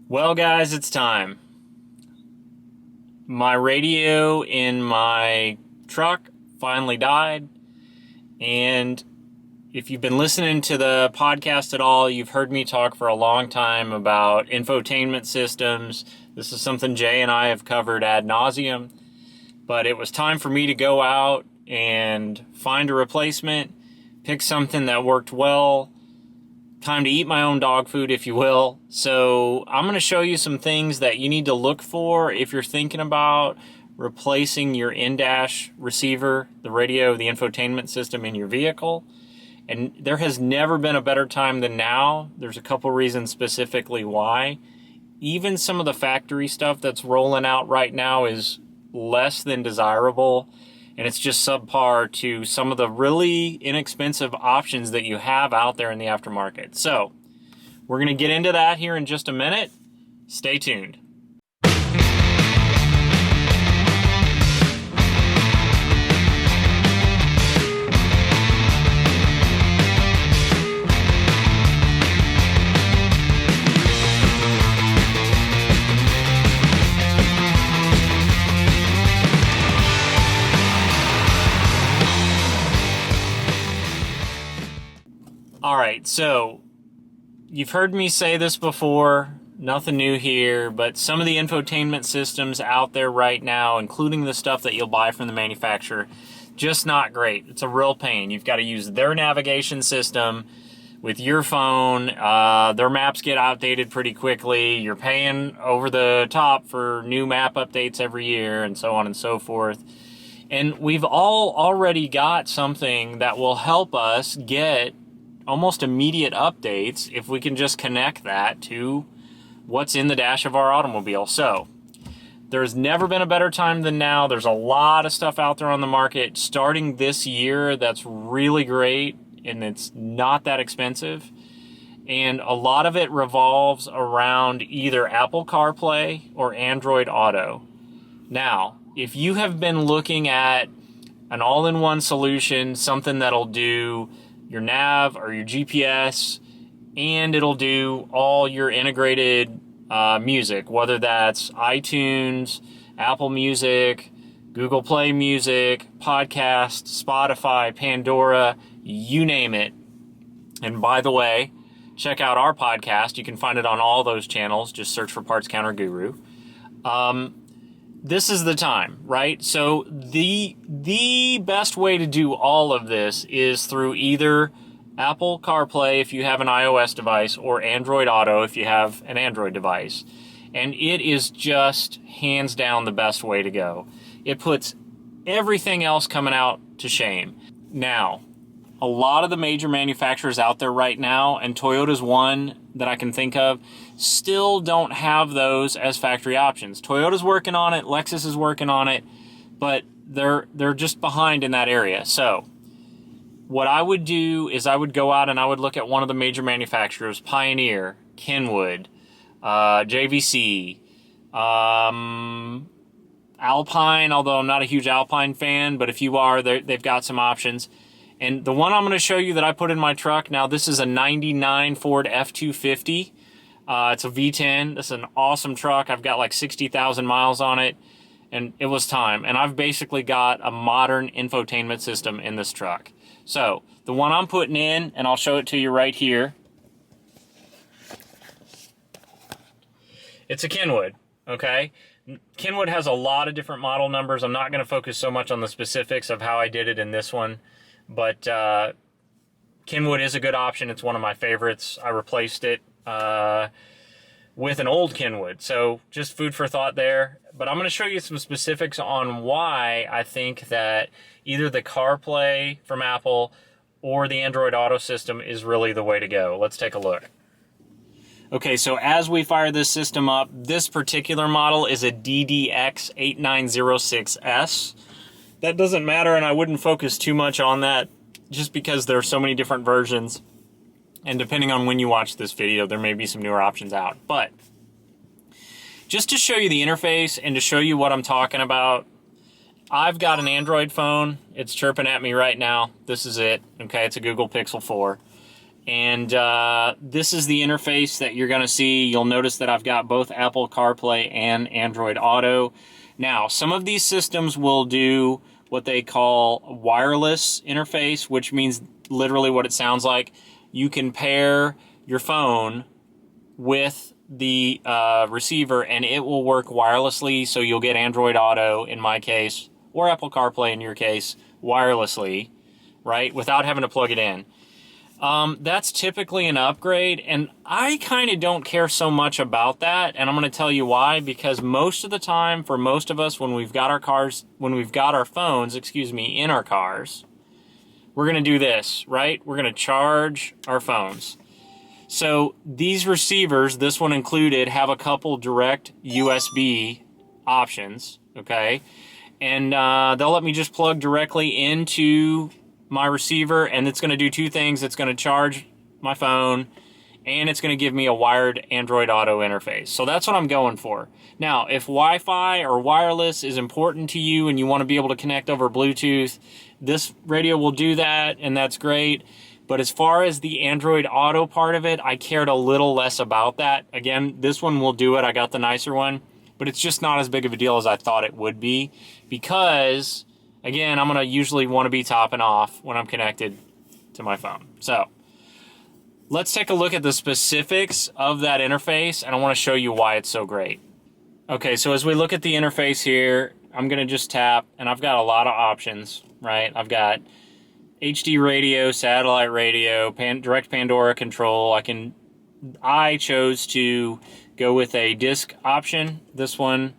Well, guys, it's time. My radio in my truck finally died, and if you've been listening to the podcast at all, you've heard me talk for a long time about infotainment systems. This is something Jay and I have covered ad nauseum, but it was time for me to go out and find a replacement, pick something that worked well. Time to eat my own dog food, if you will. So I'm going to show you some things that you need to look for if you're thinking about replacing your in-dash receiver, the radio, the infotainment system in your vehicle. And there has never been a better time than now. There's a couple reasons specifically why. Even some of the factory stuff that's rolling out right now is less than desirable, and it's just subpar to some of the really inexpensive options that you have out there in the aftermarket. So we're going to get into that here in just a minute. Stay tuned. All right, so you've heard me say this before, nothing new here, but some of the infotainment systems out there right now, including the stuff that you'll buy from the manufacturer, just not great. It's a real pain. You've got to use their navigation system with your phone. Their maps get outdated pretty quickly. You're paying over the top for new map updates every year, and so on and so forth. And we've all already got something that will help us get almost immediate updates if we can just connect that to what's in the dash of our automobile. So there's never been a better time than now. There's a lot of stuff out there on the market starting this year that's really great, and it's not that expensive. And a lot of it revolves around either Apple CarPlay or Android Auto. Now, if you have been looking at an all-in-one solution, something that'll do your nav or your GPS, and it'll do all your integrated music, whether that's iTunes, Apple Music, Google Play Music, Podcast, Spotify, Pandora, you name it. And by the way, check out our podcast. You can find it on all those channels. Just search for Parts Counter Guru. This is the time, right? So the best way to do all of this is through either Apple CarPlay if you have an iOS device, or Android Auto if you have an Android device. And it is just hands down the best way to go. It puts everything else coming out to shame. Now, a lot of the major manufacturers out there right now, and Toyota's one that I can think of, still don't have those as factory options. Toyota's working on it, Lexus is working on it, but they're just behind in that area. So what I would do is I would go out and I would look at one of the major manufacturers, Pioneer, Kenwood, JVC, Alpine, although I'm not a huge Alpine fan, but if you are, they've got some options. And the one I'm going to show you that I put in my truck, now this is a 99 Ford F-250. It's a V10. This is an awesome truck. I've got like 60,000 miles on it, and it was time. And I've basically got a modern infotainment system in this truck. So the one I'm putting in, and I'll show it to you right here, it's a Kenwood, okay? Kenwood has a lot of different model numbers. I'm not going to focus so much on the specifics of how I did it in this one. But Kenwood is a good option. It's one of my favorites. I replaced it with an old Kenwood. So just food for thought there. But I'm going to show you some specifics on why I think that either the CarPlay from Apple or the Android Auto system is really the way to go. Let's take a look. Okay, so as we fire this system up, this particular model is a DDX8906S. That doesn't matter, and I wouldn't focus too much on that just because there are so many different versions. And depending on when you watch this video, there may be some newer options out. But just to show you the interface and to show you what I'm talking about, I've got an Android phone. It's chirping at me right now. This is it. Okay, it's a Google Pixel 4. And this is the interface that you're going to see. You'll notice that I've got both Apple CarPlay and Android Auto. Now, some of these systems will do what they call a wireless interface, which means literally what it sounds like. You can pair your phone with the receiver and it will work wirelessly, so you'll get Android Auto in my case, or Apple CarPlay in your case, wirelessly, right, without having to plug it in. That's typically an upgrade, and I kind of don't care so much about that, and I'm going to tell you why. Because most of the time, for most of us, when we've got our phones, in our cars, we're going to do this, right? We're going to charge our phones. So these receivers, this one included, have a couple direct USB options, okay? And they'll let me just plug directly into my receiver, and it's going to do two things. It's going to charge my phone, and it's going to give me a wired Android Auto interface. So that's what I'm going for. Now, if Wi-Fi or wireless is important to you and you want to be able to connect over Bluetooth, this radio will do that, and that's great. But as far as the Android Auto part of it, I cared a little less about that. Again, this one will do it. I got the nicer one, but it's just not as big of a deal as I thought it would be, because again, I'm going to usually want to be topping off when I'm connected to my phone. So let's take a look at the specifics of that interface, and I want to show you why it's so great. Okay, so as we look at the interface here, I'm going to just tap, and I've got a lot of options, right? I've got HD radio, satellite radio, direct Pandora control. I chose to go with a disc option. This one,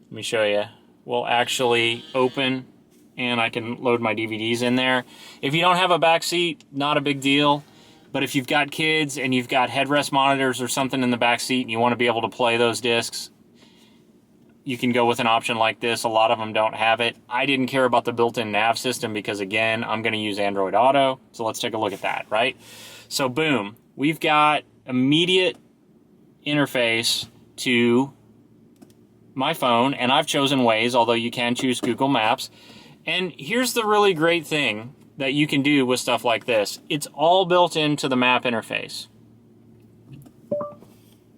let me show you, will actually open, and I can load my DVDs in there. If you don't have a back seat, not a big deal. But if you've got kids and you've got headrest monitors or something in the back seat and you want to be able to play those discs, you can go with an option like this. A lot of them don't have it. I didn't care about the built-in nav system because, again, I'm going to use Android Auto. So let's take a look at that, right? So boom, we've got immediate interface to my phone, and I've chosen Waze, although you can choose Google Maps. And here's the really great thing that you can do with stuff like this. It's all built into the map interface.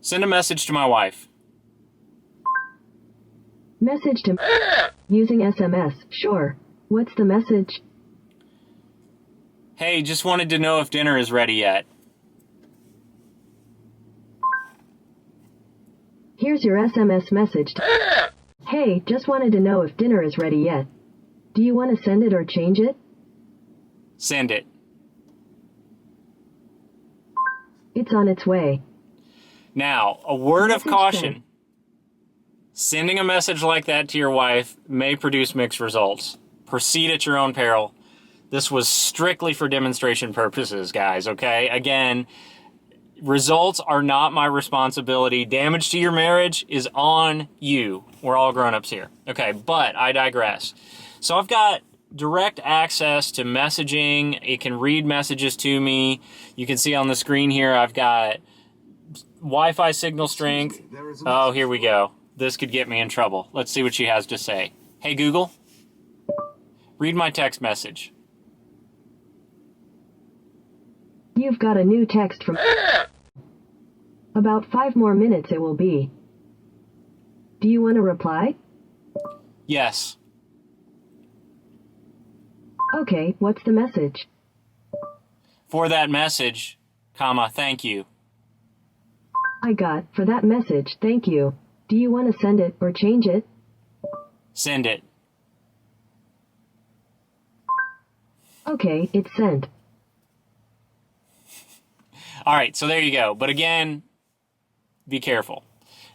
Send a message to my wife. Message to using SMS. Sure. What's the message? Hey, just wanted to know if dinner is ready yet. Here's your SMS message. Hey, just wanted to know if dinner is ready yet. Do you want to send it or change it? Send it. It's on its way. Now, a word of caution. Sending a message like that to your wife may produce mixed results. Proceed at your own peril. This was strictly for demonstration purposes, guys, okay? Again, results are not my responsibility. Damage to your marriage is on you. We're all grown-ups here. Okay, but I digress. So I've got direct access to messaging. It can read messages to me. You can see on the screen here I've got Wi-Fi signal strength. Oh, here we go. This could get me in trouble. Let's see what she has to say. Hey, Google, read my text message. You've got a new text from... About 5 more minutes it will be. Do you want to reply? Yes. Okay, what's the message? For that message, comma, thank you. I got, for that message, thank you. Do you want to send it or change it? Send it. Okay, it's sent. All right, so there you go. But again, be careful.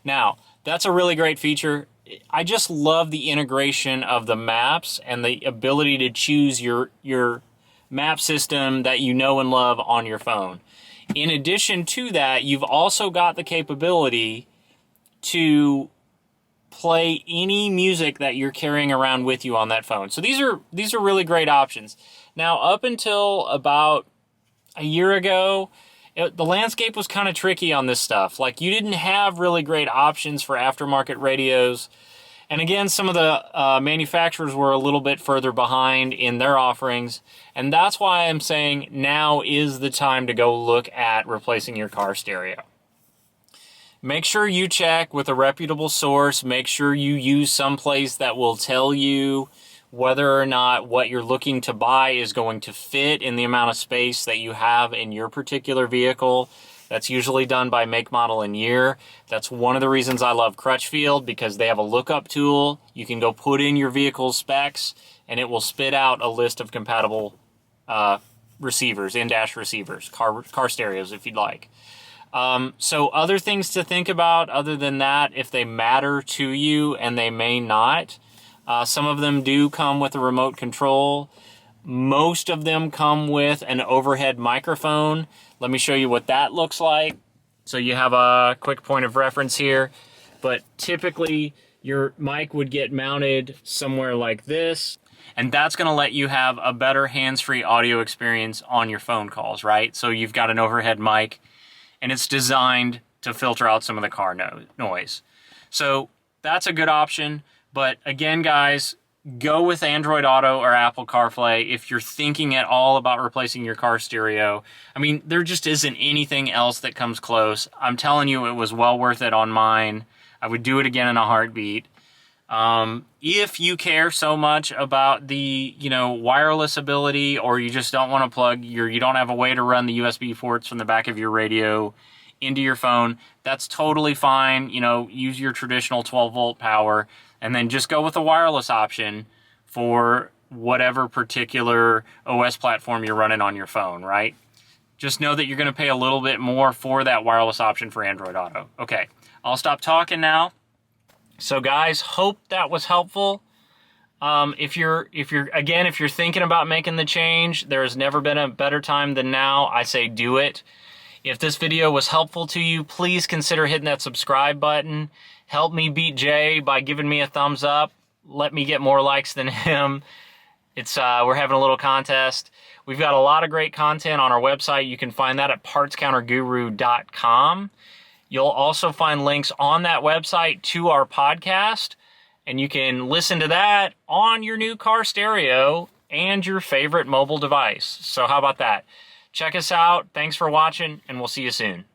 Now, that's a really great feature. I just love the integration of the maps and the ability to choose your map system that you know and love on your phone. In addition to that, you've also got the capability to play any music that you're carrying around with you on that phone. So these are really great options. Now, up until about a year ago, the landscape was kind of tricky on this stuff. Like, you didn't have really great options for aftermarket radios. And again, some of the manufacturers were a little bit further behind in their offerings. And that's why I'm saying now is the time to go look at replacing your car stereo. Make sure you check with a reputable source. Make sure you use someplace that will tell you whether or not what you're looking to buy is going to fit in the amount of space that you have in your particular vehicle. That's usually done by make, model, and year. That's one of the reasons I love Crutchfield, because they have a lookup tool. You can go put in your vehicle's specs, and it will spit out a list of compatible receivers, in-dash receivers, car stereos if you'd like. So other things to think about other than that, if they matter to you, and they may not. Some of them do come with a remote control. Most of them come with an overhead microphone. Let me show you what that looks like. So you have a quick point of reference here. But typically, your mic would get mounted somewhere like this. And that's going to let you have a better hands-free audio experience on your phone calls, right? So you've got an overhead mic, and it's designed to filter out some of the car noise. So that's a good option. But again, guys, go with Android Auto or Apple CarPlay if you're thinking at all about replacing your car stereo. I mean, there just isn't anything else that comes close. I'm telling you, it was well worth it on mine. I would do it again in a heartbeat. If you care so much about the, wireless ability, or you just don't want to plug you don't have a way to run the USB ports from the back of your radio into your phone, that's totally fine. Use your traditional 12-volt power, and then just go with a wireless option for whatever particular OS platform you're running on your phone, right? Just know that you're going to pay a little bit more for that wireless option for Android Auto. Okay, I'll stop talking now. So guys, hope that was helpful. If you're thinking about making the change, there has never been a better time than now. I say do it. If this video was helpful to you, please consider hitting that subscribe button. Help me beat Jay by giving me a thumbs up. Let me get more likes than him. We're having a little contest. We've got a lot of great content on our website. You can find that at partscounterguru.com. You'll also find links on that website to our podcast, and you can listen to that on your new car stereo and your favorite mobile device. So how about that? Check us out. Thanks for watching, and we'll see you soon.